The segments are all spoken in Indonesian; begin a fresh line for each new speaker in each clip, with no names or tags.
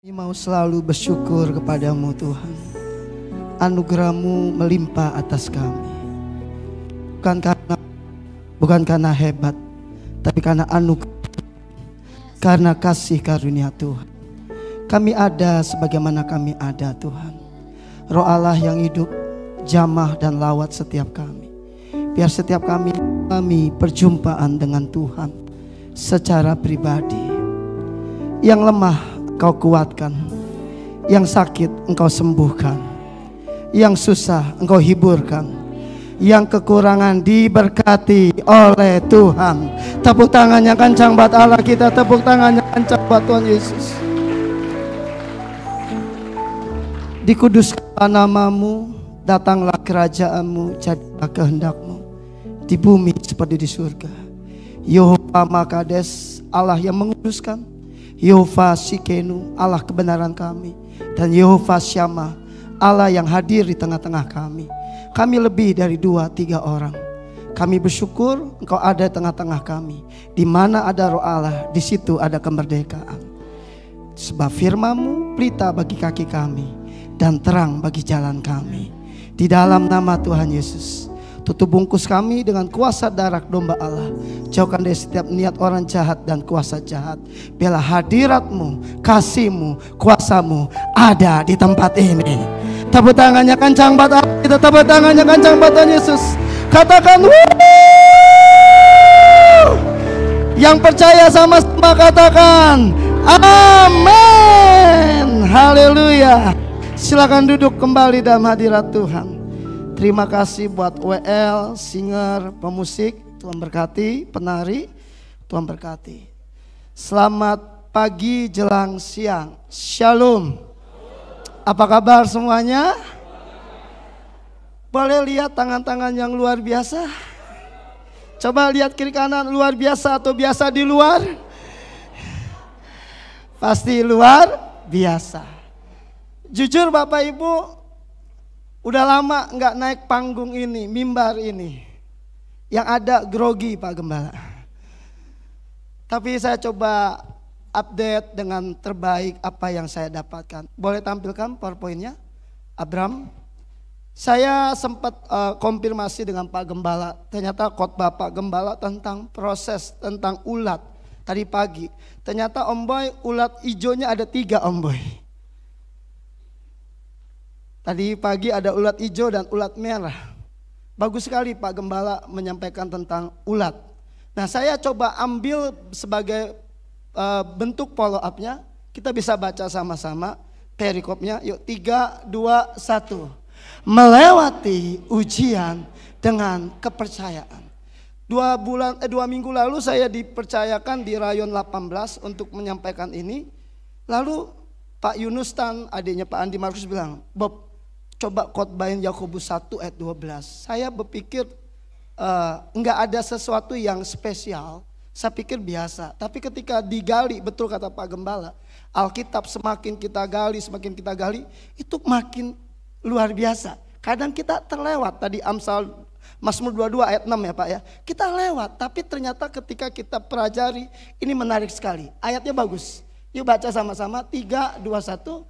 Mau selalu bersyukur kepadamu Tuhan. Anugerah-Mu melimpah atas kami. Bukan karena hebat, tapi karena anugerah, karena kasih karunia Tuhan. Kami ada sebagaimana kami ada Tuhan. Roh Allah yang hidup, jamah dan lawat setiap kami. Biar setiap kami perjumpaan dengan Tuhan secara pribadi. Yang lemah Engkau kuatkan, yang sakit Engkau sembuhkan, yang susah Engkau hiburkan, yang kekurangan diberkati oleh Tuhan. Tepuk tangannya kencang buat Allah kita, tepuk tangannya kencang buat Tuhan Yesus. Dikuduskanlah nama-Mu, datanglah kerajaan-Mu, jadilah kehendak-Mu di bumi seperti di surga. Yehova Makades, Allah yang menguduskan. Yehova Sikenu, Allah kebenaran kami. Dan Yehova Syama, Allah yang hadir di tengah-tengah kami. Kami lebih dari 2-3 orang. Kami bersyukur Engkau ada di tengah-tengah kami. Di mana ada Roh Allah, di situ ada kemerdekaan. Sebab firman-Mu pelita bagi kaki kami dan terang bagi jalan kami. Di dalam nama Tuhan Yesus, tutup bungkus kami dengan kuasa darah domba Allah. Jauhkan dari setiap niat orang jahat dan kuasa jahat. Biarlah hadirat-Mu, kasih-Mu, kuasa-Mu ada di tempat ini. Tepuk tangannya kencang buat Allah kita, tepuk tangannya kencang buat Tuhan Yesus. Katakan wuuu. Yang percaya sama-sama katakan amin. Haleluya. Silakan duduk kembali dalam hadirat Tuhan. Terima kasih buat WL, singer, pemusik, Tuhan berkati, penari, Tuhan berkati. Selamat pagi jelang siang, Shalom. Apa kabar semuanya? Boleh lihat tangan-tangan yang luar biasa? Coba lihat kiri kanan, luar biasa atau biasa di luar? Pasti luar biasa. Jujur Bapak Ibu, udah lama nggak naik panggung ini, mimbar ini. Yang ada grogi Pak Gembala. Tapi saya coba update dengan terbaik apa yang saya dapatkan. Boleh tampilkan PowerPoint-nya, Abram? Saya sempat konfirmasi dengan Pak Gembala. Ternyata khotbah Pak Gembala tentang proses, tentang ulat. Tadi pagi, ternyata Om Boy, ulat hijaunya ada 3 Om Boy. Tadi pagi ada ulat hijau dan ulat merah. Bagus sekali Pak Gembala menyampaikan tentang ulat. Nah saya coba ambil sebagai bentuk follow up-nya. Kita bisa baca sama-sama perikopnya. Yuk 3, 2, 1. Melewati ujian dengan kepercayaan. 2 minggu lalu saya dipercayakan di Rayon 18 untuk menyampaikan ini. Lalu Pak Yunus Tan, adiknya Pak Andi Markus bilang, Bob, coba khotbahin Yakobus 1 ayat 12. Saya berpikir enggak ada sesuatu yang spesial. Saya pikir biasa. Tapi ketika digali, betul kata Pak Gembala, Alkitab semakin kita gali, itu makin luar biasa. Kadang kita terlewat. Tadi Mazmur 22 ayat 6 ya Pak ya. Kita lewat, tapi ternyata ketika kita pelajari, ini menarik sekali. Ayatnya bagus. Yuk baca sama-sama, 3, 2, 1.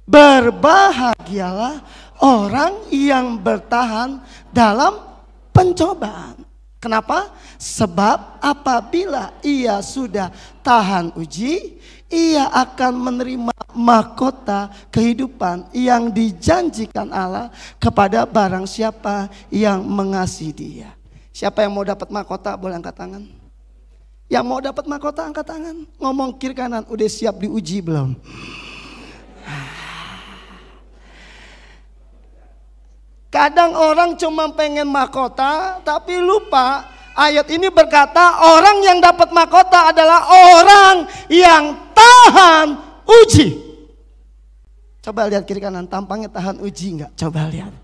Berbahagialah orang yang bertahan dalam pencobaan. Kenapa? Sebab apabila ia sudah tahan uji, ia akan menerima mahkota kehidupan yang dijanjikan Allah kepada barang siapa yang mengasihi Dia. Siapa yang mau dapat mahkota boleh angkat tangan. Yang mau dapat mahkota angkat tangan. Ngomong kiri kanan, udah siap diuji belum? Kadang orang cuma pengen mahkota tapi lupa ayat ini berkata orang yang dapat mahkota adalah orang yang tahan uji. Coba lihat kiri kanan, tampangnya tahan uji enggak? Coba lihat.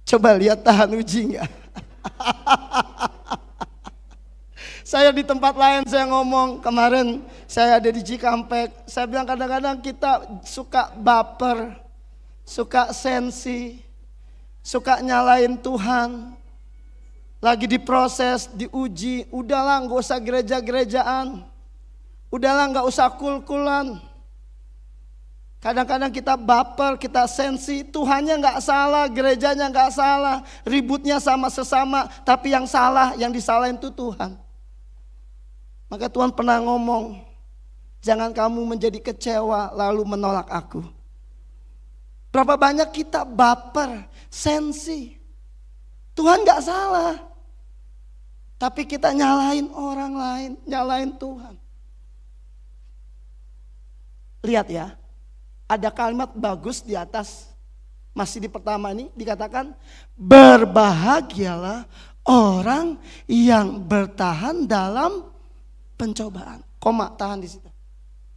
Coba lihat tahan uji enggak? Saya di tempat lain saya ngomong kemarin, saya ada di Cikampek, saya bilang kadang-kadang kita suka baper, suka sensi, suka nyalain Tuhan. lagi diproses, diuji, udahlah nggak usah gereja-gerejaan, udahlah nggak usah kul-kulan. Kadang-kadang kita baper, kita sensi, Tuhannya nggak salah, gerejanya nggak salah, ributnya sama sesama, tapi yang salah, yang disalahin itu Tuhan. Maka Tuhan pernah ngomong, jangan kamu menjadi kecewa lalu menolak aku. Berapa banyak kita baper, sensi, Tuhan nggak salah, tapi kita nyalain orang lain, nyalain Tuhan. Lihat ya. Ada kalimat bagus di atas, masih di pertama ini dikatakan, berbahagialah orang yang bertahan dalam pencobaan. Koma, tahan di situ.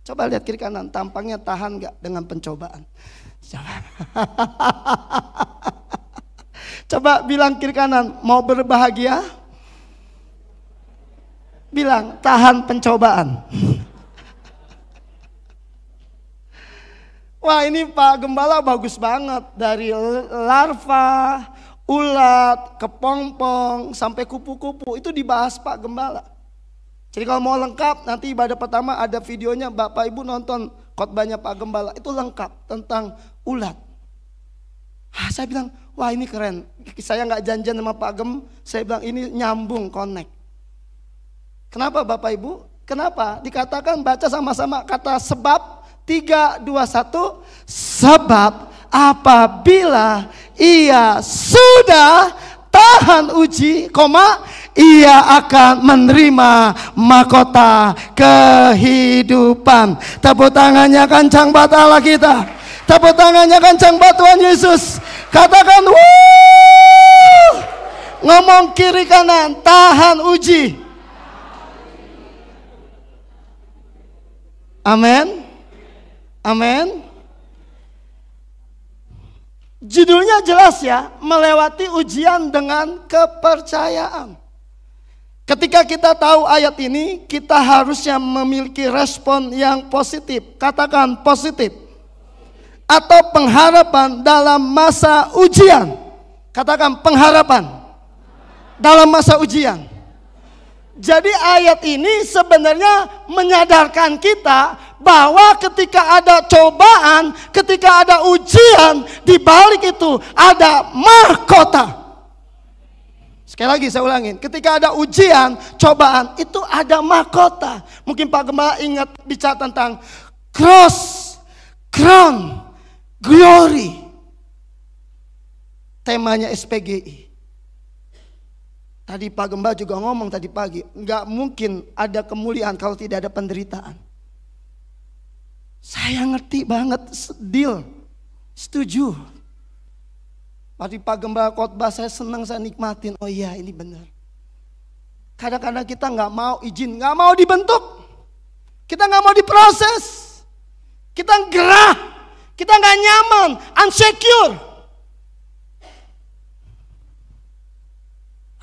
Coba lihat kiri kanan, tampangnya tahan gak dengan pencobaan? Coba. Coba bilang kiri kanan, mau berbahagia? Bilang, tahan pencobaan. Wah, ini Pak Gembala bagus banget. Dari larva, ulat, kepompong, sampai kupu-kupu. Itu dibahas Pak Gembala. Jadi kalau mau lengkap, nanti ibadah pertama ada videonya. Bapak Ibu nonton khotbahnya Pak Gembala. Itu lengkap tentang ulat. Saya bilang, wah ini keren. Saya gak janjian sama Pak Gem. Saya bilang ini nyambung, connect. Kenapa Bapak Ibu? Kenapa? Dikatakan baca sama-sama kata sebab. 3, 2, 1. Sebab apabila ia sudah tahan uji, ia akan menerima mahkota kehidupan. Tepuk tangannya kencang buat Allah kita. Tepuk tangannya kencang buat Tuhan Yesus. Katakan wuh. Ngomong kiri kanan, tahan uji. Amin. Amin. Judulnya jelas ya, melewati ujian dengan kepercayaan. Ketika kita tahu ayat ini, kita harusnya memiliki respon yang positif. Katakan positif. Atau pengharapan dalam masa ujian. Katakan pengharapan dalam masa ujian. Jadi ayat ini sebenarnya menyadarkan kita bahwa ketika ada cobaan, ketika ada ujian, di balik itu ada mahkota. Sekali lagi saya ulangin, ketika ada ujian, cobaan, itu ada mahkota. Mungkin Pak Gembala ingat bicara tentang cross, crown, glory. Temanya SPGI. Tadi Pak Gembala juga ngomong tadi pagi, nggak mungkin ada kemuliaan kalau tidak ada penderitaan. Saya ngerti banget, deal, setuju. Tadi Pak Gembala khotbah saya senang, saya nikmatin. Oh iya ini benar. Kadang-kadang kita nggak mau izin, nggak mau dibentuk, kita nggak mau diproses, kita gerah, kita nggak nyaman, insecure.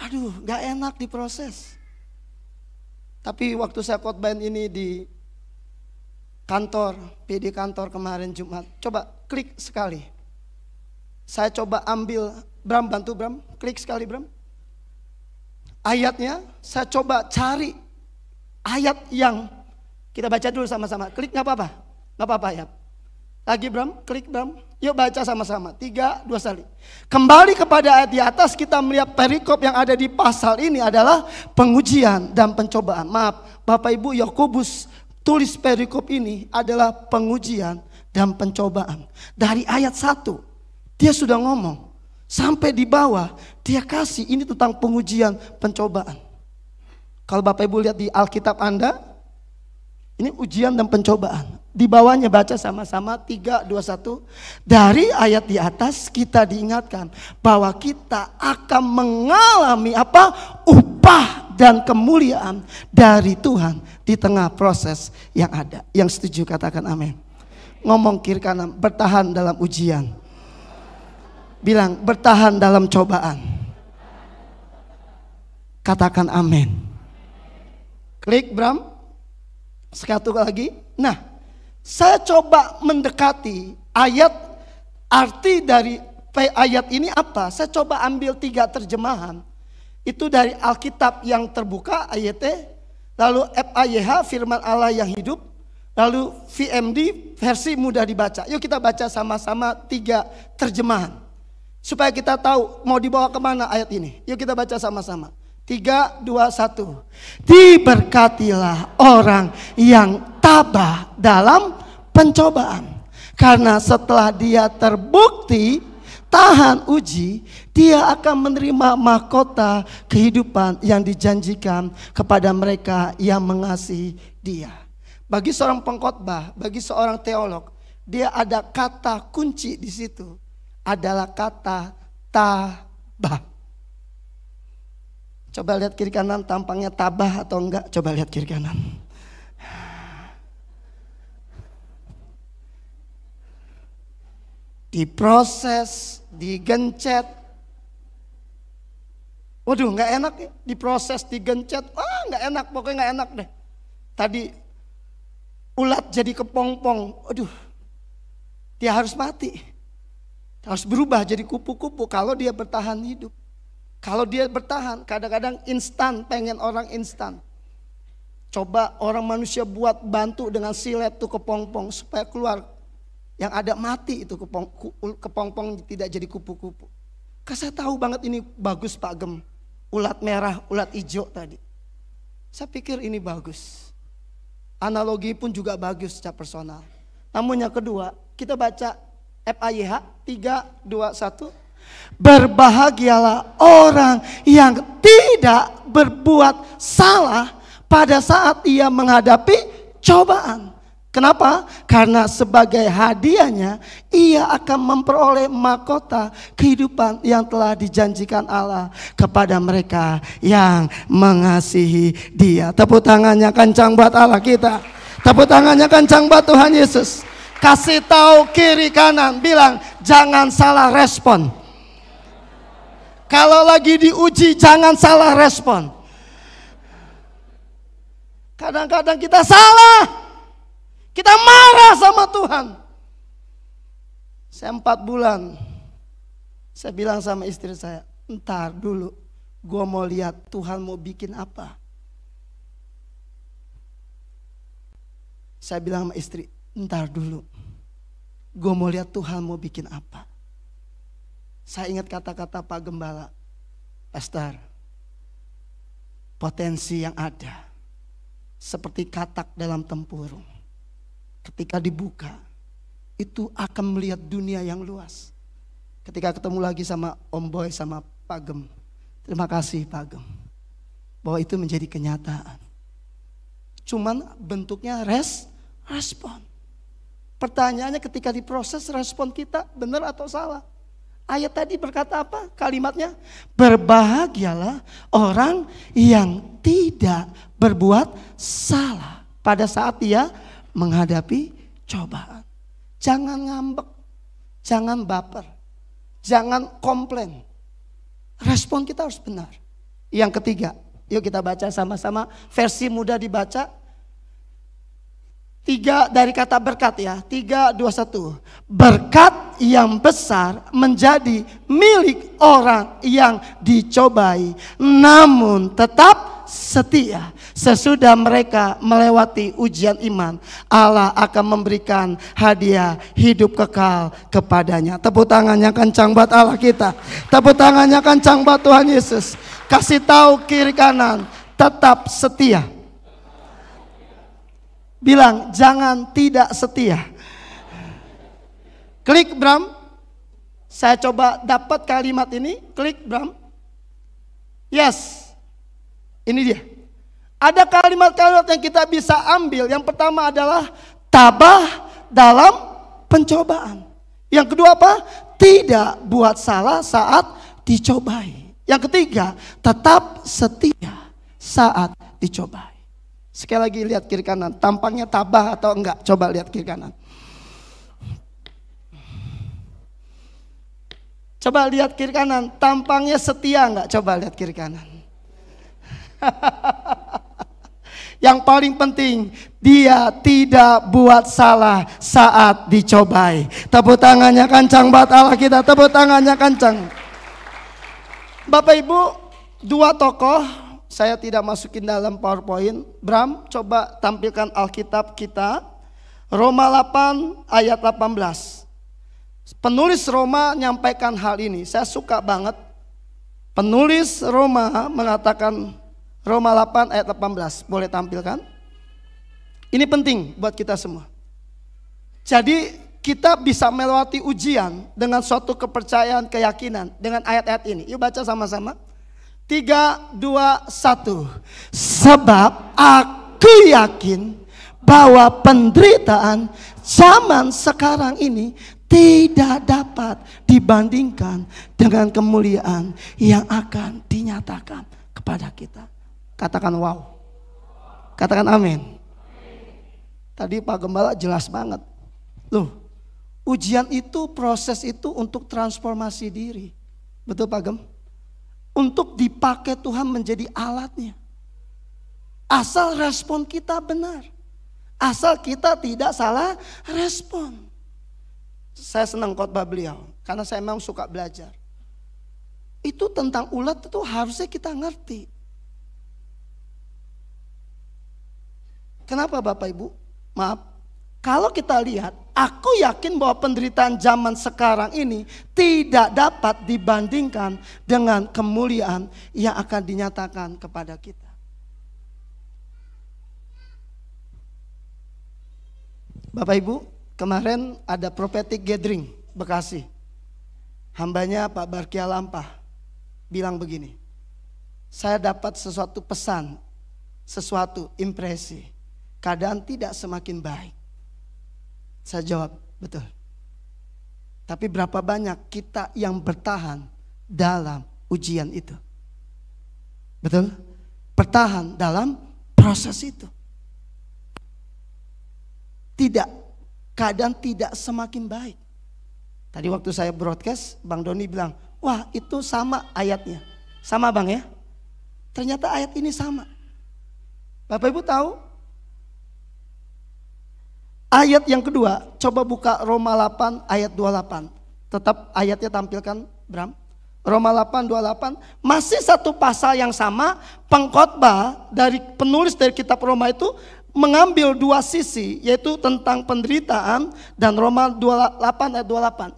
Aduh, gak enak diproses. Tapi waktu saya khotbahin ini di kantor, PD kantor kemarin Jumat, coba klik sekali. Saya coba ambil, Bram bantu Bram, klik sekali Bram. Ayatnya, saya coba cari ayat yang kita baca dulu sama-sama. Klik gak apa-apa, gak apa-apa ayat. Lagi Bram, klik Bram. Yuk baca sama-sama, 3, 2, 1. Kembali kepada ayat di atas, kita melihat perikop yang ada di pasal ini adalah pengujian dan pencobaan. Maaf, Bapak Ibu, Yakobus tulis perikop ini adalah pengujian dan pencobaan. Dari ayat 1, dia sudah ngomong. Sampai di bawah, dia kasih ini tentang pengujian, pencobaan. Kalau Bapak Ibu lihat di Alkitab Anda, ini ujian dan pencobaan. Di bawahnya baca sama-sama 3, 2, 1. Dari ayat di atas kita diingatkan bahwa kita akan mengalami apa? Upah dan kemuliaan dari Tuhan di tengah proses yang ada. Yang setuju katakan amin. Ngomong kiri kanan, bertahan dalam ujian. Bilang bertahan dalam cobaan. Katakan amin. Klik Bram. Sekatu lagi. Nah, saya coba mendekati ayat, arti dari ayat ini apa? Saya coba ambil 3 terjemahan. Itu dari Alkitab yang terbuka ayatnya. Lalu FAYH firman Allah yang hidup. Lalu VMD versi mudah dibaca. Yuk kita baca sama-sama 3 terjemahan. Supaya kita tahu mau dibawa kemana ayat ini. Yuk kita baca sama-sama. 3, 2, 1. Diberkatilah orang yang tabah dalam pencobaan. Karena setelah dia terbukti tahan uji, dia akan menerima mahkota kehidupan yang dijanjikan kepada mereka yang mengasihi dia. Bagi seorang pengkhotbah, bagi seorang teolog, dia ada kata kunci di situ. Adalah kata tabah. Coba lihat kiri kanan, tampangnya tabah atau enggak? Coba lihat kiri kanan. Diproses, digencet. Waduh, nggak enak ya. Diproses, digencet. Nggak enak, pokoknya nggak enak deh. Tadi ulat jadi kepompong. Aduh, dia harus mati. Harus berubah jadi kupu-kupu kalau dia bertahan hidup. Kalau dia bertahan, kadang-kadang instan, pengen orang instan. Coba orang manusia buat bantu dengan silet tuh kepompong supaya keluar. Yang ada mati itu kepompong tidak jadi kupu-kupu. Karena saya tahu banget ini bagus Pak Gem. Ulat merah, ulat hijau tadi. Saya pikir ini bagus. Analogi pun juga bagus secara personal. Namun yang kedua, kita baca FAYH 3, 2, 1. Berbahagialah orang yang tidak berbuat salah pada saat ia menghadapi cobaan. Kenapa? Karena sebagai hadiahnya ia akan memperoleh mahkota kehidupan yang telah dijanjikan Allah kepada mereka yang mengasihi Dia. Tepuk tangannya kencang buat Allah kita. Tepuk tangannya kencang buat Tuhan Yesus. Kasih tahu kiri kanan, bilang jangan salah respon. Kalau lagi diuji jangan salah respon. Kadang-kadang kita salah. Kita marah sama Tuhan. Saya 4 bulan. Saya bilang sama istri saya, entar dulu. Gue mau lihat Tuhan mau bikin apa. Saya bilang sama istri, entar dulu. Gue mau lihat Tuhan mau bikin apa. Saya ingat kata-kata Pak Gembala. Pastor, potensi yang ada seperti katak dalam tempurung. Ketika dibuka, itu akan melihat dunia yang luas. Ketika ketemu lagi sama Om Boy, sama Pak Gem. Terima kasih Pak Gem. Bahwa itu menjadi kenyataan. Cuman bentuknya respon. Pertanyaannya ketika diproses respon kita benar atau salah? Ayat tadi berkata apa? Kalimatnya, berbahagialah orang yang tidak berbuat salah pada saat dia menghadapi cobaan. Jangan ngambek, jangan baper, jangan komplain. Respon kita harus benar. Yang ketiga, yuk kita baca sama-sama versi mudah dibaca. 3 dari kata berkat ya. 3, 2, 1. Berkat yang besar menjadi milik orang yang dicobai, namun tetap setia. Sesudah mereka melewati ujian iman, Allah akan memberikan hadiah hidup kekal kepadanya. Tepuk tangannya kencang buat Allah kita. Tepuk tangannya kencang buat Tuhan Yesus. Kasih tahu kiri kanan, tetap setia. Bilang jangan tidak setia. Klik Bram. Saya coba dapat kalimat ini. Klik Bram. Yes. Ini dia. Ada kalimat-kalimat yang kita bisa ambil. Yang pertama adalah tabah dalam pencobaan. Yang kedua apa? Tidak buat salah saat dicobai. Yang ketiga, tetap setia saat dicobai. Sekali lagi lihat kiri kanan, tampangnya tabah atau enggak? Coba lihat kiri kanan. Coba lihat kiri kanan, tampangnya setia enggak? Coba lihat kiri kanan. Yang paling penting, dia tidak buat salah saat dicobai. Tepuk tangannya kencang buat Allah kita, tepuk tangannya kencang. Bapak Ibu, Dua tokoh, saya tidak masukin dalam PowerPoint. Bram, coba tampilkan Alkitab kita. Roma 8 ayat 18. Penulis Roma nyampaikan hal ini. Saya suka banget. Penulis Roma mengatakan Roma 8 ayat 18. Boleh tampilkan? Ini penting buat kita semua. Jadi kita bisa melewati ujian dengan suatu kepercayaan, keyakinan dengan ayat-ayat ini. Yuk baca sama-sama. 3, 2, 1. Sebab aku yakin bahwa penderitaan zaman sekarang ini tidak dapat dibandingkan dengan kemuliaan yang akan dinyatakan kepada kita. Katakan wow. Katakan amin. Tadi Pak Gembala jelas banget. Loh, ujian itu, proses itu untuk transformasi diri. Betul Pak Gem? Untuk dipakai Tuhan menjadi alatnya. Asal respon kita benar. Asal kita tidak salah respon. Saya senang khotbah beliau karena saya memang suka belajar. Itu tentang ulat itu harusnya kita ngerti. Kenapa Bapak Ibu? Maaf. Kalau kita lihat, aku yakin bahwa penderitaan zaman sekarang ini tidak dapat dibandingkan dengan kemuliaan yang akan dinyatakan kepada kita. Bapak Ibu, kemarin ada prophetic gathering Bekasi. Hambanya Pak Barkia Lampah bilang begini, saya dapat sesuatu pesan, sesuatu impresi, keadaan tidak semakin baik. Saya jawab, betul. Tapi berapa banyak kita yang bertahan dalam ujian itu? Betul? Bertahan dalam proses itu. Tidak, keadaan tidak semakin baik. Tadi waktu saya broadcast, Bang Doni bilang, wah itu sama ayatnya. Sama Bang ya? Ternyata ayat ini sama. Bapak Ibu tahu? Ayat yang kedua, coba buka Roma 8 ayat 28. Tetap ayatnya tampilkan, Bram. Roma 8, 28. Masih satu pasal yang sama, pengkhotbah dari penulis dari kitab Roma itu mengambil dua sisi, yaitu tentang penderitaan dan Roma 8 ayat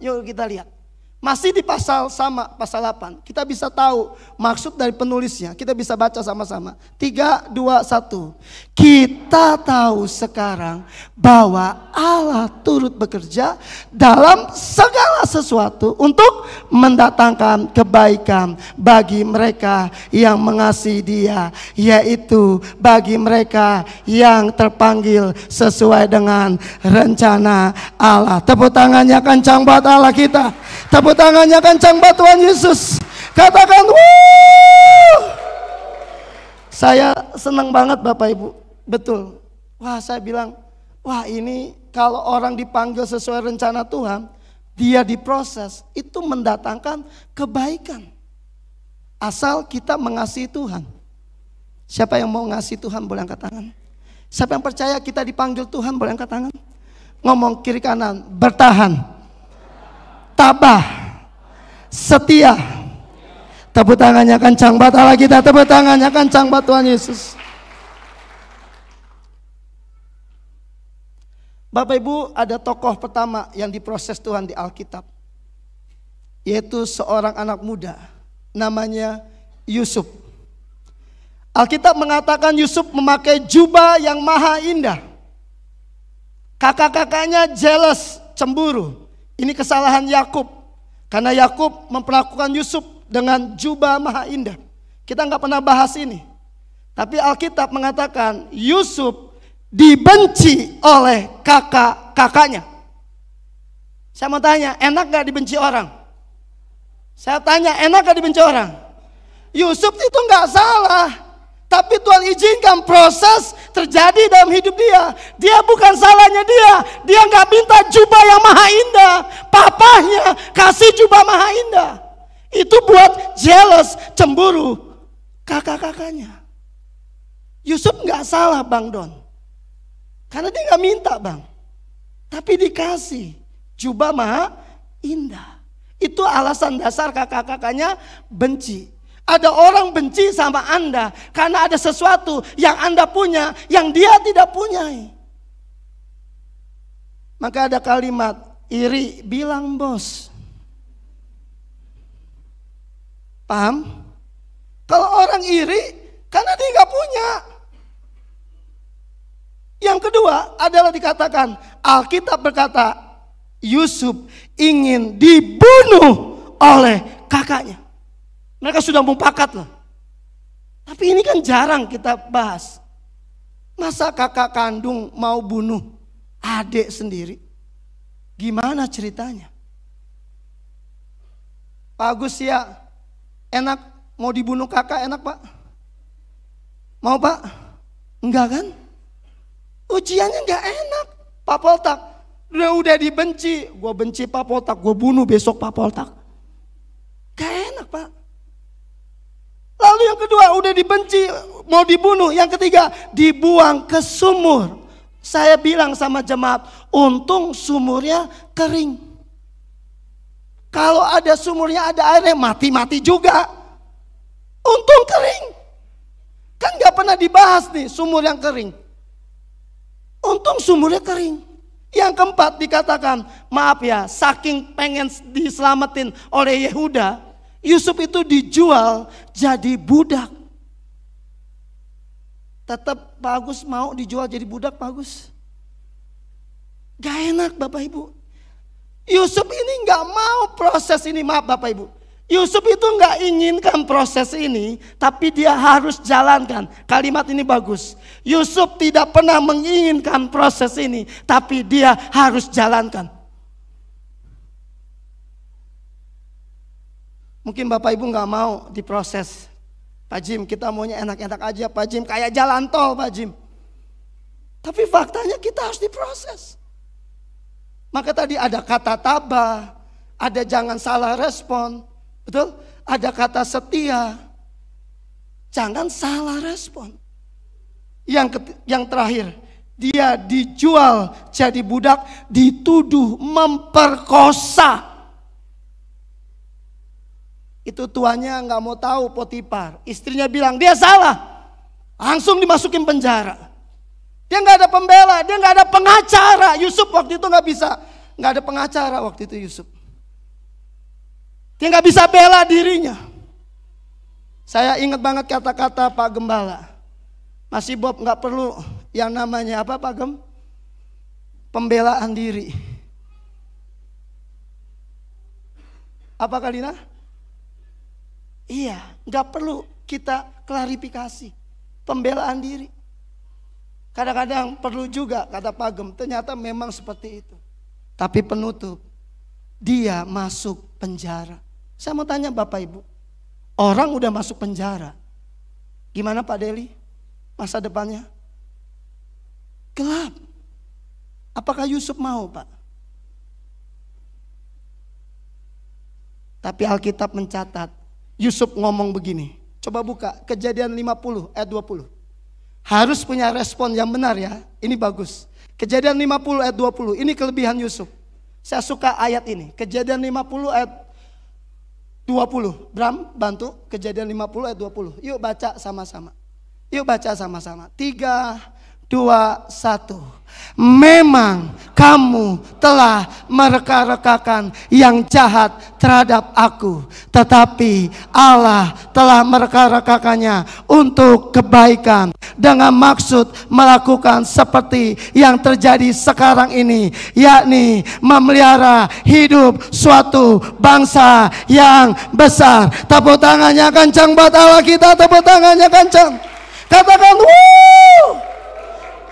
28. Yuk kita lihat. Masih di pasal sama, pasal 8. Kita bisa tahu maksud dari penulisnya. Kita bisa baca sama-sama. 3, 2, 1. Kita tahu sekarang bahwa Allah turut bekerja dalam segala sesuatu untuk mendatangkan kebaikan bagi mereka yang mengasihi Dia, yaitu bagi mereka yang terpanggil sesuai dengan rencana Allah. Tepuk tangannya kencang buat Allah kita. Tepuk tangannya kencang buat Tuhan Yesus. Katakan wuh. Saya senang banget Bapak Ibu. Betul. Wah saya bilang, wah ini kalau orang dipanggil sesuai rencana Tuhan, dia diproses, itu mendatangkan kebaikan. Asal kita mengasihi Tuhan. Siapa yang mau ngasihi Tuhan boleh angkat tangan. Siapa yang percaya kita dipanggil Tuhan boleh angkat tangan. Ngomong kiri kanan, bertahan. Tabah, setia. Tepuk tangannya kencang buat Allah kita. Tepuk tangannya kencang buat Tuhan Yesus. Bapak Ibu, ada tokoh pertama yang diproses Tuhan di Alkitab, yaitu seorang anak muda namanya Yusuf. Alkitab mengatakan Yusuf memakai jubah yang maha indah. Kakak-kakaknya jealous, cemburu. Ini kesalahan Yakub, karena Yakub memperlakukan Yusuf dengan jubah maha indah. Kita nggak pernah bahas ini, tapi Alkitab mengatakan Yusuf dibenci oleh kakak-kakaknya. Saya mau tanya, enak gak dibenci orang? Saya tanya, enak gak dibenci orang? Yusuf itu gak salah, tapi Tuhan izinkan proses terjadi dalam hidup dia. Dia bukan salahnya dia. Dia gak minta jubah yang maha indah. Papahnya kasih jubah maha indah. Itu buat jealous, cemburu kakak-kakaknya. Yusuf gak salah Bang Don, karena dia gak minta Bang, tapi dikasih jubah maha indah. Itu alasan dasar kakak-kakaknya benci. Ada orang benci sama Anda karena ada sesuatu yang Anda punya yang dia tidak punyai. Maka ada kalimat, iri bilang bos. Paham? Kalau orang iri karena dia nggak punya. Yang kedua adalah dikatakan, Alkitab berkata, Yusuf ingin dibunuh oleh kakaknya. Mereka sudah mufakat loh. Tapi ini kan jarang kita bahas. Masa kakak kandung mau bunuh adik sendiri? Gimana ceritanya? Pak Agus ya, enak mau dibunuh kakak, enak Pak? Mau Pak? Enggak kan? Ujiannya enggak enak. Pak Poltak udah dibenci. Gue benci Pak Poltak, gue bunuh besok Pak Poltak. Gak enak Pak. Lalu yang kedua udah dibenci, mau dibunuh. Yang ketiga dibuang ke sumur. Saya bilang sama jemaat, untung sumurnya kering. Kalau ada sumurnya ada airnya, mati-mati juga. Untung kering. Kan gak pernah dibahas nih sumur yang kering. Untung sumurnya kering. Yang keempat dikatakan, maaf ya, saking pengen diselamatin oleh Yehuda, Yusuf itu dijual jadi budak. Tetap Pak Agus mau dijual jadi budak Pak Agus? Gak enak Bapak Ibu. Yusuf ini gak mau proses ini, maaf Bapak Ibu. Yusuf itu gak inginkan proses ini, tapi dia harus jalankan. Kalimat ini bagus. Yusuf tidak pernah menginginkan proses ini, tapi dia harus jalankan. Mungkin Bapak Ibu gak mau diproses. Pak Jim, kita maunya enak-enak aja Pak Jim, kayak jalan tol Pak Jim. Tapi faktanya kita harus diproses. Maka tadi ada kata tabah, ada jangan salah respon, betul? Ada kata setia, jangan salah respon. Yang terakhir, dia dijual jadi budak, dituduh memperkosa. Itu tuannya nggak mau tahu Potifar. Istrinya bilang dia salah, langsung dimasukin penjara. Dia nggak ada pembela, dia nggak ada pengacara. Yusuf waktu itu nggak ada pengacara waktu itu Yusuf. Dia nggak bisa bela dirinya. Saya ingat banget kata-kata Pak Gembala. Masih Bob nggak perlu yang namanya apa Pak Gem? Pembelaan diri. Apa Kalina? Iya, nggak perlu kita klarifikasi, pembelaan diri. Kadang-kadang perlu juga kata Pak Gem, ternyata memang seperti itu. Tapi penutup, dia masuk penjara. Saya mau tanya Bapak Ibu, orang udah masuk penjara, gimana Pak Deli? Masa depannya gelap. Apakah Yusuf mau Pak? Tapi Alkitab mencatat, Yusuf ngomong begini. Coba buka Kejadian 50 ayat 20. Harus punya respon yang benar ya. Ini bagus. Kejadian 50 ayat 20. Ini kelebihan Yusuf. Saya suka ayat ini. Kejadian 50 ayat 20. Bram bantu Kejadian 50 ayat 20. Yuk baca sama-sama. Yuk baca sama-sama. 3, 2, 1. Memang kamu telah mereka-rekakan yang jahat terhadap aku, tetapi Allah telah mereka-rekakannya untuk kebaikan dengan maksud melakukan seperti yang terjadi sekarang ini, yakni memelihara hidup suatu bangsa yang besar. Tepuk tangannya kencang buat Allah kita, tepuk tangannya kencang. Katakan wuh.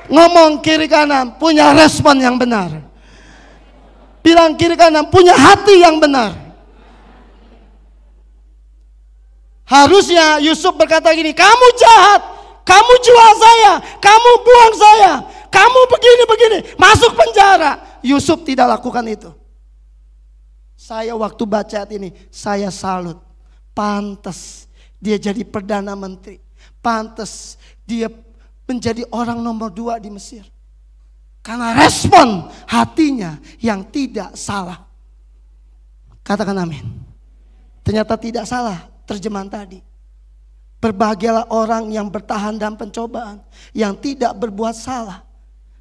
Ngomong kiri kanan, punya respon yang benar. Bilang kiri kanan, punya hati yang benar. Harusnya Yusuf berkata gini, kamu jahat, kamu jual saya, kamu buang saya, kamu begini-begini, masuk penjara. Yusuf tidak lakukan itu. Saya waktu baca ini, saya salut. Pantas dia jadi Perdana Menteri. Pantas dia menjadi orang nomor 2 di Mesir. Karena respon hatinya yang tidak salah. Katakan amin. Ternyata tidak salah terjemahan tadi. Berbahagialah orang yang bertahan dalam pencobaan, yang tidak berbuat salah.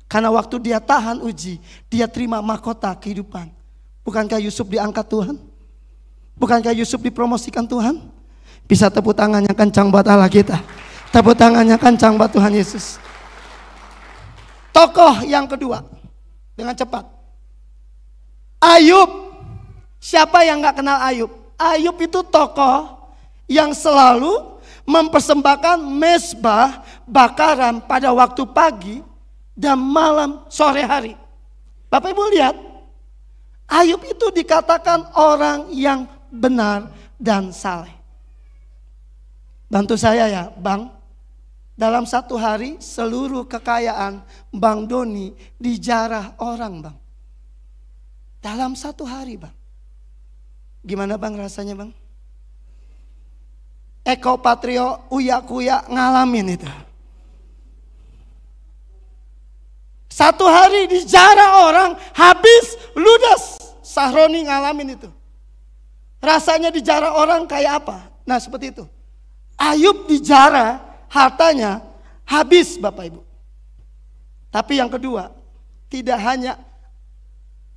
Karena waktu dia tahan uji, dia terima mahkota kehidupan. Bukankah Yusuf diangkat Tuhan? Bukankah Yusuf dipromosikan Tuhan? Bisa tepuk tangan yang kencang buat Allah kita. Tepuk tangan yang kencang buat Tuhan Yesus. Tokoh yang kedua, dengan cepat. Ayub. Siapa yang gak kenal Ayub? Ayub itu tokoh yang selalu mempersembahkan mezbah bakaran pada waktu pagi dan malam sore hari. Bapak Ibu lihat, Ayub itu dikatakan orang yang benar dan saleh. Bantu saya ya Bang. Dalam satu hari seluruh kekayaan Bang Doni dijarah orang Bang. Dalam satu hari Bang. Gimana Bang rasanya Bang? Eko Patrio, Uya Kuya ngalamin itu. Satu hari dijarah orang, habis ludes. Sahroni ngalamin itu. Rasanya dijarah orang kayak apa? Nah seperti itu. Ayub dijarah, hartanya habis Bapak Ibu. Tapi yang kedua, tidak hanya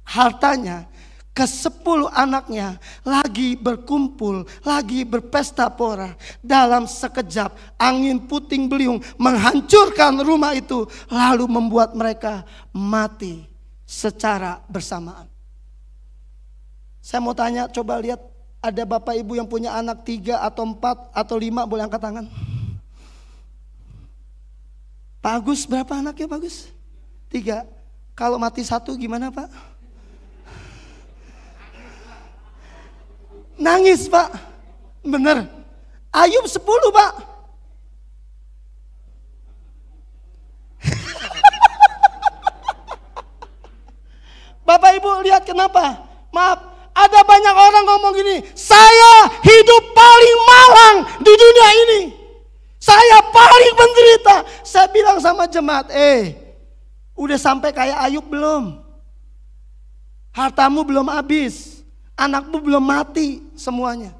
hartanya, ke-10 anaknya lagi berkumpul, lagi berpesta pora. Dalam sekejap angin puting beliung menghancurkan rumah itu, lalu membuat mereka mati secara bersamaan. Saya mau tanya, coba lihat, ada Bapak Ibu yang punya anak 3 atau 4 atau 5, boleh angkat tangan. Pak Agus, berapa anaknya Pak Agus? 3. Kalau mati 1 gimana Pak? Nangis Pak, bener. Ayub 10 Pak. Bapak Ibu lihat kenapa? Maaf, ada banyak orang ngomong gini, saya hidup paling malang di dunia ini. Saya paling menderita. Saya bilang sama jemaat, udah sampai kayak Ayub belum? Hartamu belum habis. Anakmu belum mati semuanya.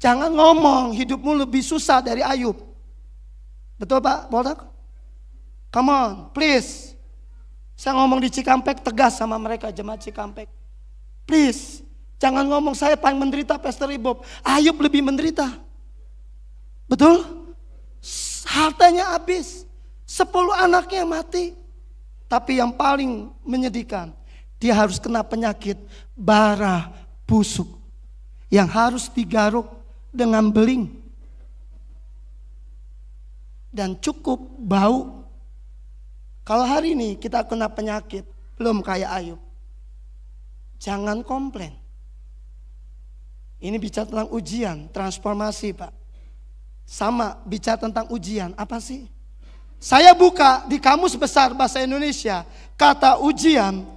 Jangan ngomong hidupmu lebih susah dari Ayub. Betul Pak Boldak? Come on, please. Saya ngomong di Cikampek tegas sama mereka jemaat Cikampek. Please, jangan ngomong saya paling menderita Pastor Ibob. Ayub lebih menderita. Betul? Hartanya habis. 10 anaknya mati. Tapi yang paling menyedihkan, dia harus kena penyakit bara busuk yang harus digaruk dengan beling dan cukup bau. Kalau hari ini kita kena penyakit belum kayak Ayub, jangan komplain. Ini bicara tentang ujian, transformasi Pak. Sama bicara tentang ujian, apa sih? Saya buka di Kamus Besar Bahasa Indonesia, kata ujian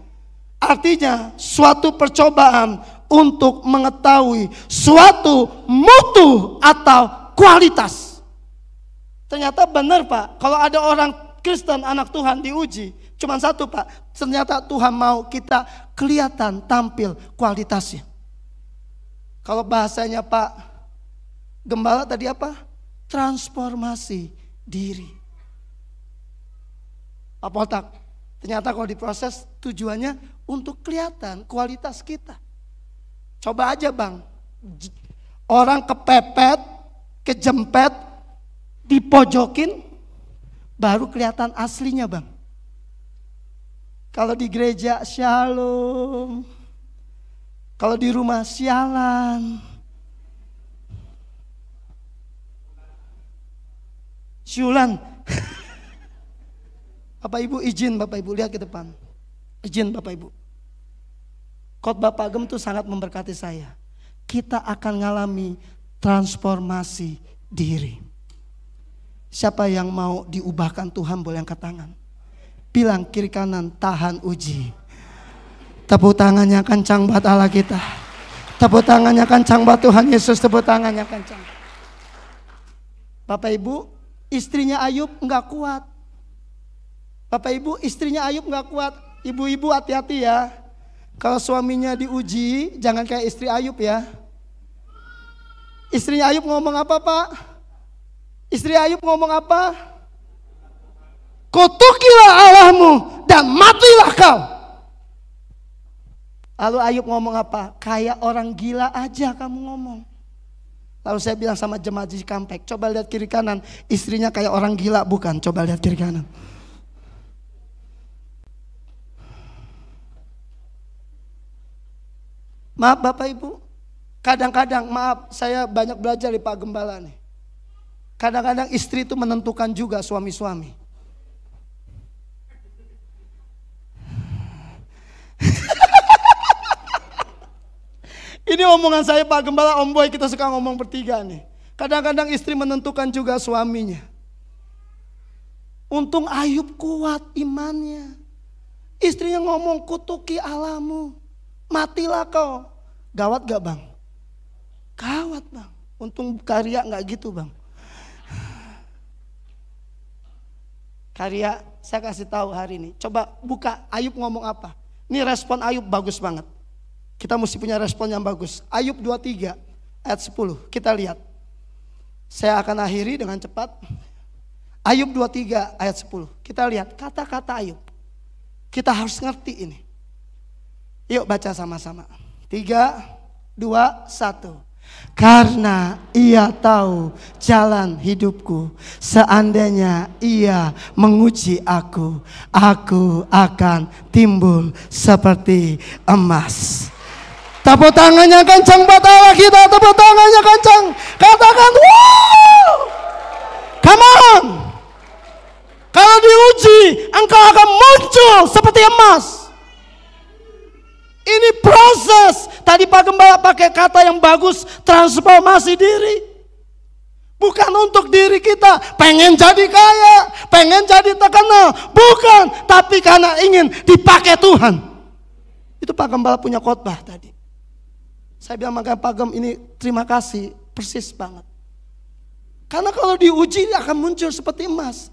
artinya suatu percobaan untuk mengetahui suatu mutu atau kualitas. Ternyata benar Pak, kalau ada orang Kristen anak Tuhan diuji, cuma satu Pak, ternyata Tuhan mau kita kelihatan tampil kualitasnya. Kalau bahasanya Pak Gembala tadi apa? Transformasi diri. Pak Poltak, ternyata kalau diproses tujuannya untuk kelihatan kualitas kita. Coba aja Bang, orang kepepet, kejempet, dipojokin, baru kelihatan aslinya Bang. Kalau di gereja shalom, kalau di rumah sialan, siulan. Bapak Ibu izin, Bapak Ibu lihat ke depan. Izin Bapak Ibu. Khotbah Pak Gem itu sangat memberkati saya. Kita akan mengalami transformasi diri. Siapa yang mau diubahkan Tuhan boleh angkat tangan. Bilang kiri kanan, tahan uji. Tepuk tangannya kencang buat Allah kita. Tepuk tangannya kencang buat Tuhan Yesus. Tepuk tangannya kencang. Bapak Ibu, istrinya Ayub enggak kuat. Bapak Ibu, istrinya Ayub enggak kuat. Ibu-ibu hati-hati ya. Kalau suaminya diuji, jangan kayak istri Ayub ya. Istrinya Ayub ngomong apa, Pak? Istri Ayub ngomong apa? Kutukilah Allahmu dan matilah kau. Lalu Ayub ngomong apa? Kayak orang gila aja kamu ngomong. Lalu saya bilang sama jemaat di Cikampek, coba lihat kiri kanan, istrinya kayak orang gila bukan? Coba lihat kiri kanan. Maaf Bapak Ibu, kadang-kadang maaf saya banyak belajar di Pak Gembala nih. Kadang-kadang istri itu menentukan juga suami-suami. Ini omongan saya Pak Gembala, Om Boy, kita suka ngomong bertiga nih. Kadang-kadang istri menentukan juga suaminya. Untung Ayub kuat imannya. Istrinya ngomong kutuki Allahmu, matilah kau. Gawat gak Bang? Gawat Bang. Untung Karya gak gitu Bang. Karya, saya kasih tahu hari ini. Coba buka Ayub ngomong apa. Ini respon Ayub bagus banget. Kita mesti punya respon yang bagus. Ayub 23 ayat 10. Kita lihat. Saya akan akhiri dengan cepat. Ayub 23 ayat 10. Kita lihat kata-kata Ayub. Kita harus ngerti ini. Yuk baca sama-sama. 3, 2, 1. Karena ia tahu jalan hidupku, seandainya ia menguji aku, aku akan timbul seperti emas. Tepuk tangannya kencang buat Allah kita, tepuk tangannya kencang. Katakan wow. Come on. Kalau diuji, engkau akan muncul seperti emas. Ini proses. Tadi Pak Gembala pakai kata yang bagus, transformasi diri. Bukan untuk diri kita, pengen jadi kaya, pengen jadi terkenal. Bukan, tapi karena ingin dipakai Tuhan. Itu Pak Gembala punya khotbah tadi. Saya bilang makanya Pak Gem ini terima kasih, persis banget. Karena kalau diuji akan muncul seperti emas.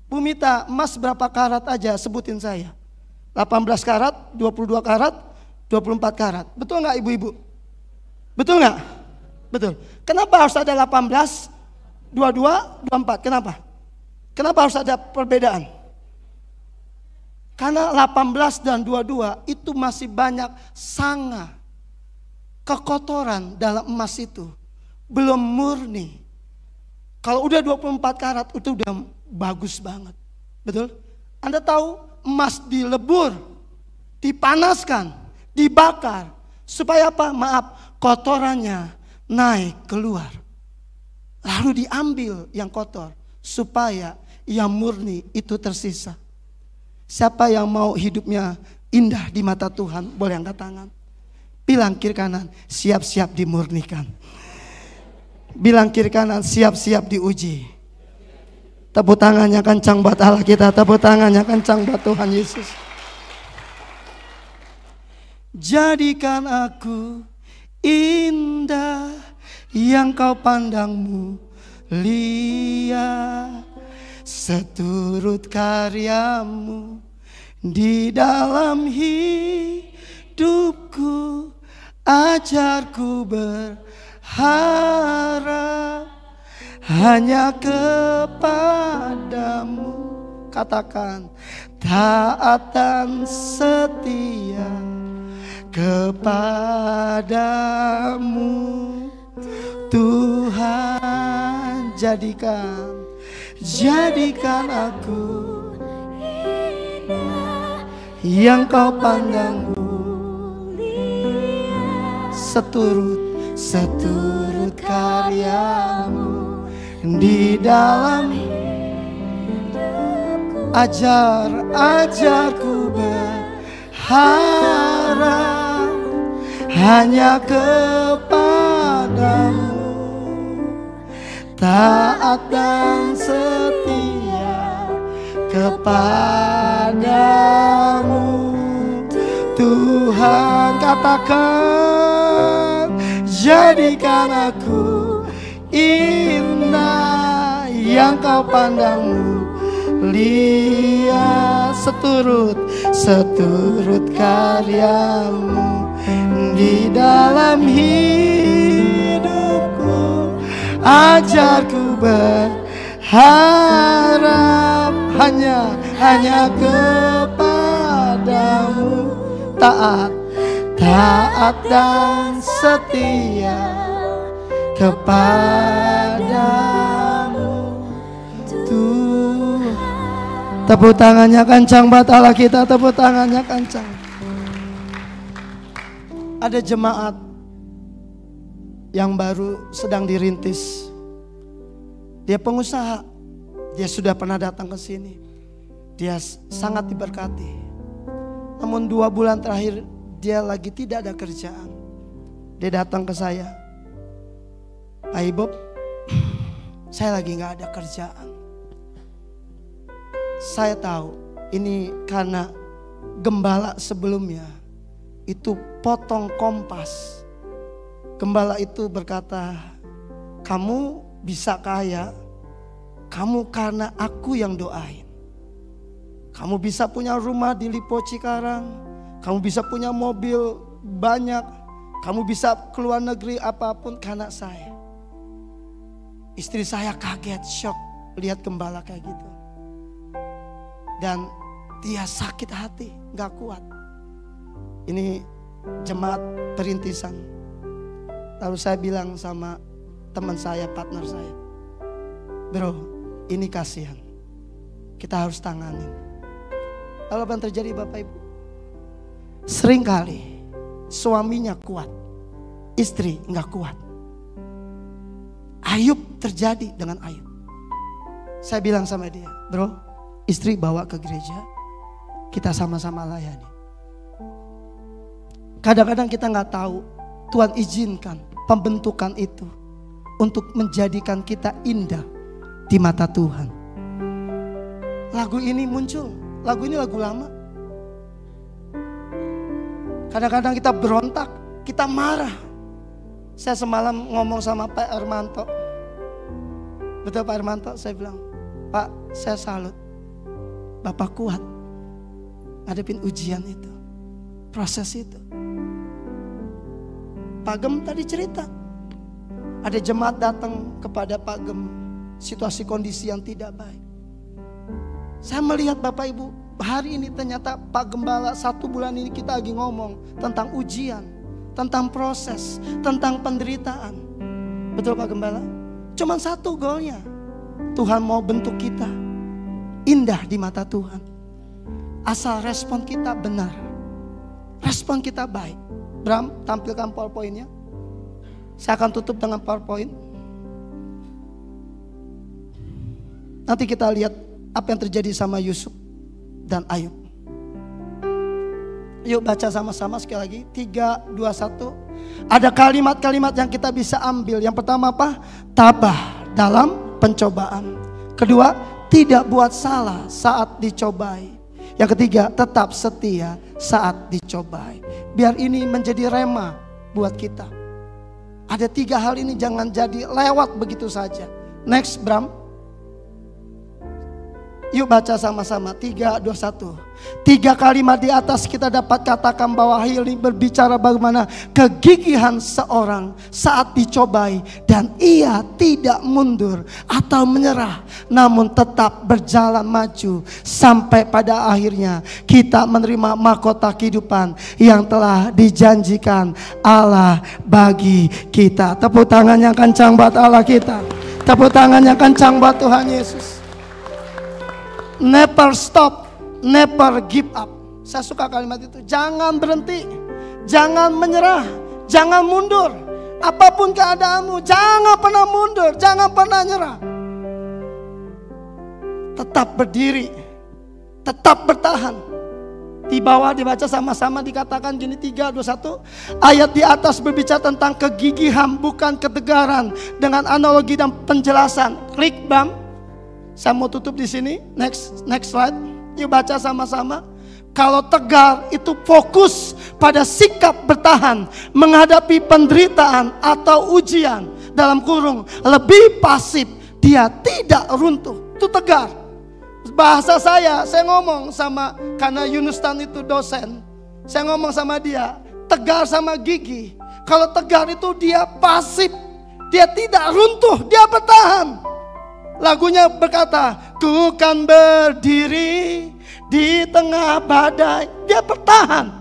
Bu Mita, emas berapa karat aja sebutin saya. 18 karat, 22 karat, 24 karat. Betul nggak ibu-ibu? Betul nggak? Betul. Kenapa harus ada 18, 22, 24? Kenapa? Kenapa harus ada perbedaan? Karena 18 dan 22 itu masih banyak sanga, kekotoran dalam emas itu. Belum murni. Kalau udah 24 karat itu udah bagus banget. Betul? Anda tahu emas dilebur, dipanaskan, dibakar. Supaya apa? Maaf, kotorannya naik keluar. Lalu diambil yang kotor. Supaya yang murni itu tersisa. Siapa yang mau hidupnya indah di mata Tuhan, boleh angkat tangan. Bilang kiri kanan, siap-siap dimurnikan. Bilang kiri kanan, siap-siap diuji. Tepuk tangannya kencang buat Allah kita. Tepuk tangannya kencang buat Tuhan Yesus. Jadikan aku indah yang kau pandang mulia, seturut karyamu di dalam hidupku. Ajarku berharap hanya kepadamu. Katakan taat dan setia kepadamu. Tuhan jadikan aku yang kau pandang seturut karyamu di dalam hidupku. Ajarku berharap hanya kepadamu, taat dan setia kepadamu. Tuhan, katakan jadikan aku indah yang kau pandang mulia, seturut karyamu di dalam hidupku. ajarku berharap hanya kepadamu, taat dan setia kepadamu Tuhan. Tepuk tangannya kencang buat Allah kita, tepuk tangannya kencang. Ada jemaat yang baru sedang dirintis. Dia pengusaha, dia sudah pernah datang ke sini. Dia sangat diberkati. Namun 2 bulan terakhir dia lagi tidak ada kerjaan. Dia datang ke saya, Pak Ibob, saya lagi gak ada kerjaan. Saya tahu ini karena gembala sebelumnya itu potong kompas. Gembala itu berkata, kamu bisa kaya, kamu karena aku yang doain. Kamu bisa punya rumah di Lipo Cikarang, kamu bisa punya mobil banyak, kamu bisa keluar negeri apapun karena saya. Istri saya kaget, shock lihat gembala kayak gitu. Dan dia sakit hati, gak kuat. Ini jemaat perintisan. Lalu saya bilang sama teman saya, partner saya, bro, ini kasihan, kita harus tanganin. Lalu apa yang terjadi Bapak Ibu? Seringkali suaminya kuat, istri gak kuat. Ayub terjadi dengan Ayub. Saya bilang sama dia, bro, istri bawa ke gereja, kita sama-sama layani. Kadang-kadang kita gak tahu Tuhan izinkan pembentukan itu untuk menjadikan kita indah di mata Tuhan. Lagu ini muncul, lagu ini lagu lama. Kadang-kadang kita berontak, kita marah. Saya semalam ngomong sama Pak Hermanto. Betul Pak Hermanto, saya bilang, Pak, saya salut, Bapak kuat ngadepin ujian itu, proses itu. Pak Gem tadi cerita, ada jemaat datang kepada Pak Gem, situasi kondisi yang tidak baik. Saya melihat Bapak Ibu, hari ini ternyata Pak Gembala 1 bulan ini kita lagi ngomong tentang ujian, tentang proses, tentang penderitaan. Betul Pak Gembala? Cuman 1 goalnya, Tuhan mau bentuk kita indah di mata Tuhan. Asal respon kita benar, respon kita baik. Bram, tampilkan PowerPoint-nya. Saya akan tutup dengan PowerPoint. Nanti kita lihat apa yang terjadi sama Yusuf dan Ayub. Yuk baca sama-sama sekali lagi. 3, 2, 1. Ada kalimat-kalimat yang kita bisa ambil. Yang pertama apa? Tabah dalam pencobaan. Kedua, tidak buat salah saat dicobai. Yang ketiga, tetap setia saat dicobai. Biar ini menjadi rema buat kita. Ada 3 hal ini jangan jadi lewat begitu saja. Next Bram. Yuk baca sama-sama. 3, 2, 1. 3 kalimat di atas kita dapat katakan bahwa ini berbicara bagaimana kegigihan seorang saat dicobai. Dan ia tidak mundur atau menyerah, namun tetap berjalan maju. Sampai pada akhirnya kita menerima mahkota kehidupan yang telah dijanjikan Allah bagi kita. Tepuk tangan yang kencang buat Allah kita. Tepuk tangan yang kencang buat Tuhan Yesus. Never stop, never give up. Saya suka kalimat itu. Jangan berhenti, jangan menyerah, jangan mundur. Apapun keadaanmu, jangan pernah mundur, jangan pernah nyerah. Tetap berdiri, tetap bertahan. Di bawah dibaca sama-sama dikatakan gini, 3, 2, 1. Ayat di atas berbicara tentang kegigihan bukan ketegaran. Dengan analogi dan penjelasan. Klik Bang. Saya mau tutup di sini. Next slide. Yuk baca sama-sama. Kalau tegar itu fokus pada sikap bertahan menghadapi penderitaan atau ujian. Dalam kurung lebih pasif, dia tidak runtuh. Itu tegar. Bahasa saya ngomong sama, karena Yunustan itu dosen. Saya ngomong sama dia, tegar sama gigi. Kalau tegar itu dia pasif, Dia tidak runtuh, dia bertahan. Lagunya berkata, ku kan berdiri di tengah badai. Dia bertahan.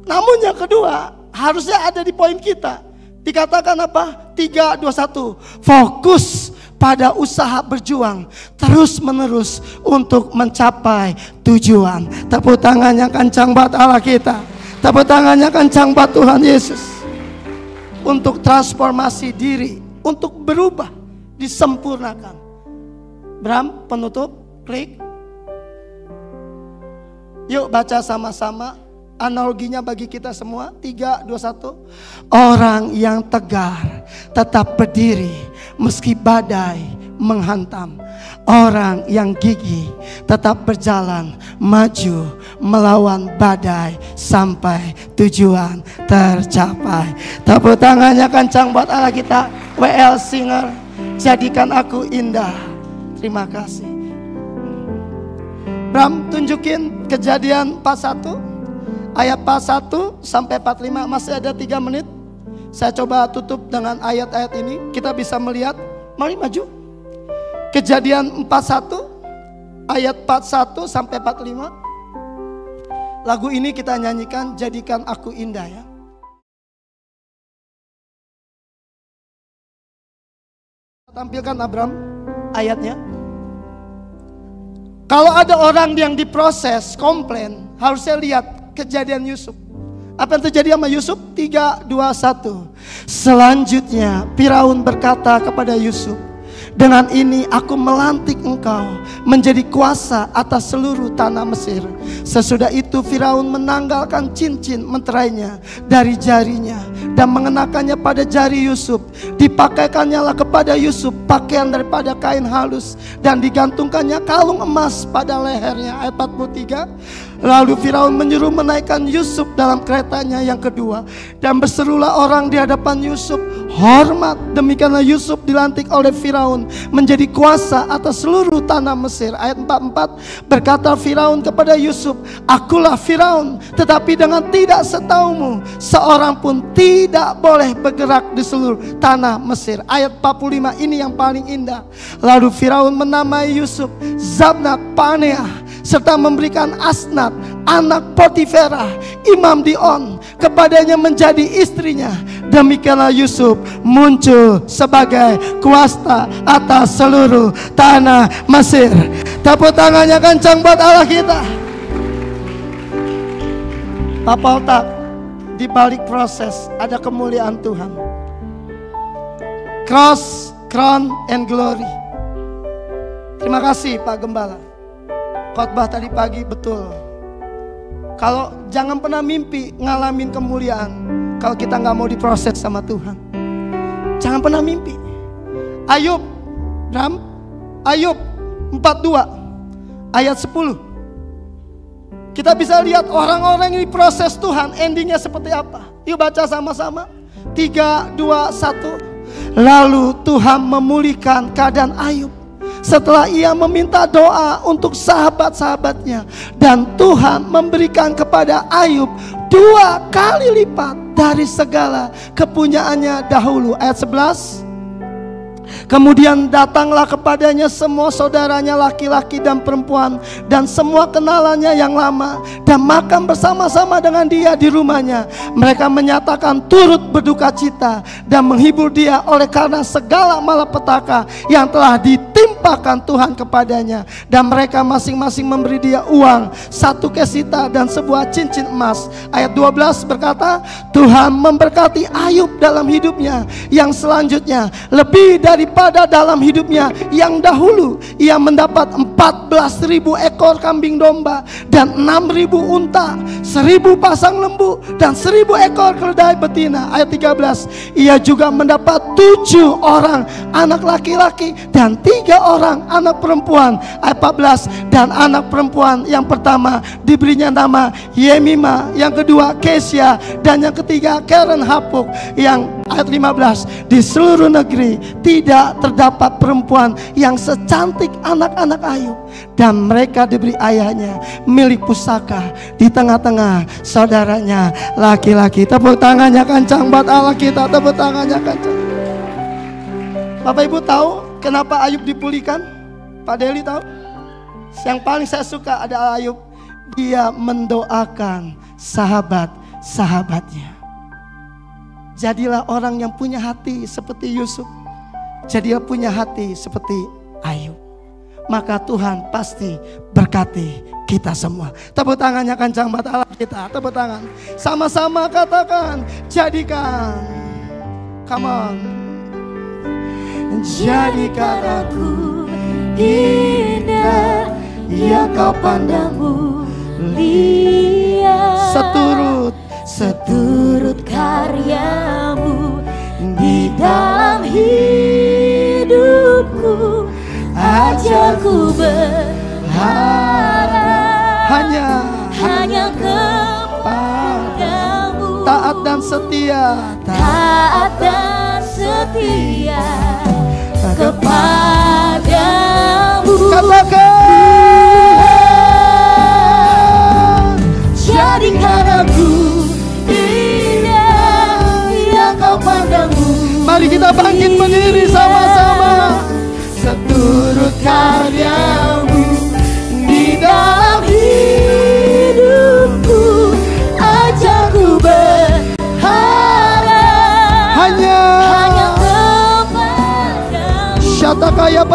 Namun yang kedua, harusnya ada di poin kita. Dikatakan apa? 3, 2, 1. Fokus pada usaha berjuang terus menerus untuk mencapai tujuan. Tepuk tangannya kencang buat Allah kita. Tepuk tangannya kencang buat Tuhan Yesus. Untuk transformasi diri, untuk berubah, disempurnakan. Bram, penutup, klik. Yuk baca sama-sama. Analoginya bagi kita semua. 3, 2, 1. Orang yang tegar tetap berdiri meski badai menghantam. Orang yang gigih tetap berjalan maju melawan badai sampai tujuan tercapai. Tepuk tangannya kencang buat Allah kita. WL Singer, jadikan aku indah. Terima kasih. Bram, tunjukin Kejadian 41 ayat 41 sampai 45. Masih ada 3 menit. Saya coba tutup dengan ayat-ayat ini. Kita bisa melihat. Mari maju. Kejadian 41 ayat 41 sampai 45. Lagu ini kita nyanyikan, jadikan aku indah ya. Tampilkan Abram ayatnya. Kalau ada orang yang diproses, komplain, harusnya lihat kejadian Yusuf. Apa yang terjadi sama Yusuf? 3, 2, 1. Selanjutnya Firaun berkata kepada Yusuf, dengan ini aku melantik engkau menjadi kuasa atas seluruh tanah Mesir. Sesudah itu Firaun menanggalkan cincin menterainya dari jarinya dan mengenakannya pada jari Yusuf. Dipakaikannya lah kepada Yusuf pakaian daripada kain halus dan digantungkannya kalung emas pada lehernya. Ayat 43. Lalu Firaun menyuruh menaikkan Yusuf dalam keretanya yang kedua, dan berserulah orang di hadapan Yusuf, hormat. Demikianlah Yusuf dilantik oleh Firaun menjadi kuasa atas seluruh tanah Mesir. Ayat 44. Berkata Firaun kepada Yusuf, akulah Firaun, tetapi dengan tidak setaumu seorang pun tidak boleh bergerak di seluruh tanah Mesir. Ayat 45 ini yang paling indah. Lalu Firaun menamai Yusuf Zabnak Paneah, serta memberikan Asnat anak Potifera imam di On kepadanya menjadi istrinya. Demikianlah Yusuf muncul sebagai kuasa atas seluruh tanah Mesir. Tepuk tangannya kencang buat Allah kita. Papa otak, di balik proses ada kemuliaan Tuhan. Cross, crown, and glory. Terima kasih Pak Gembala. Khotbah tadi pagi betul. Kalau jangan pernah mimpi ngalamin kemuliaan kalau kita nggak mau diproses sama Tuhan. Jangan pernah mimpi. Ayub, Ram, Ayub 42 ayat 10. Kita bisa lihat orang-orang yang diproses Tuhan endingnya seperti apa. Yuk baca sama-sama. 3, 2, 1. Lalu Tuhan memulihkan keadaan Ayub setelah ia meminta doa untuk sahabat-sahabatnya, dan Tuhan memberikan kepada Ayub 2 kali lipat dari segala kepunyaannya dahulu. Ayat 11. Kemudian datanglah kepadanya semua saudaranya laki-laki dan perempuan dan semua kenalannya yang lama, dan makan bersama-sama dengan dia di rumahnya. Mereka menyatakan turut berduka cita dan menghibur dia oleh karena segala malapetaka yang telah ditimpakan Tuhan kepadanya. Dan mereka masing-masing memberi dia uang, 1 kesita dan sebuah cincin emas. Ayat 12 berkata, Tuhan memberkati Ayub dalam hidupnya yang selanjutnya lebih daripada dalam hidupnya yang dahulu. Ia mendapat 14.000 ekor kambing domba dan 6.000 unta, 1.000 pasang lembu dan 1.000 ekor keledai betina. Ayat 13. Ia juga mendapat 7 orang anak laki-laki dan 3 orang anak perempuan. Ayat 14. Dan anak perempuan yang pertama diberinya nama Yemima, yang kedua Kesya, dan yang ketiga Keren Hapuk. Yang ayat 15. Di seluruh negeri tidak terdapat perempuan yang secantik anak-anak Ayub, dan mereka diberi ayahnya milik pusaka di tengah-tengah saudaranya laki-laki. Tepuk tangannya kencang buat Allah kita. Tepuk tangannya kencang. Bapak Ibu tahu kenapa Ayub dipulihkan? Pak Deli tahu? Yang paling saya suka ada Ayub, dia mendoakan sahabat-sahabatnya. Jadilah orang yang punya hati seperti Yusuf. Jadilah punya hati seperti Ayub. Maka Tuhan pasti berkati kita semua. Tepuk tangannya kencang buat Allah kita. Tepuk tangan. Sama-sama katakan, jadikan. Come on.
Jadikan aku indah, ya kau pandang mulia, seturut karyamu di dalam hidupku. Ajarku berharap hanya kepadamu,
taat dan setia
kepadamu.
Katakan,
jadikan aku indah, ya kau pandangmu.
Mari kita bangkit berdiri sama-sama.
Seturut karyamu di dalam hidupku. Ajarku berharap hanya kepadamu.
Syata kaya.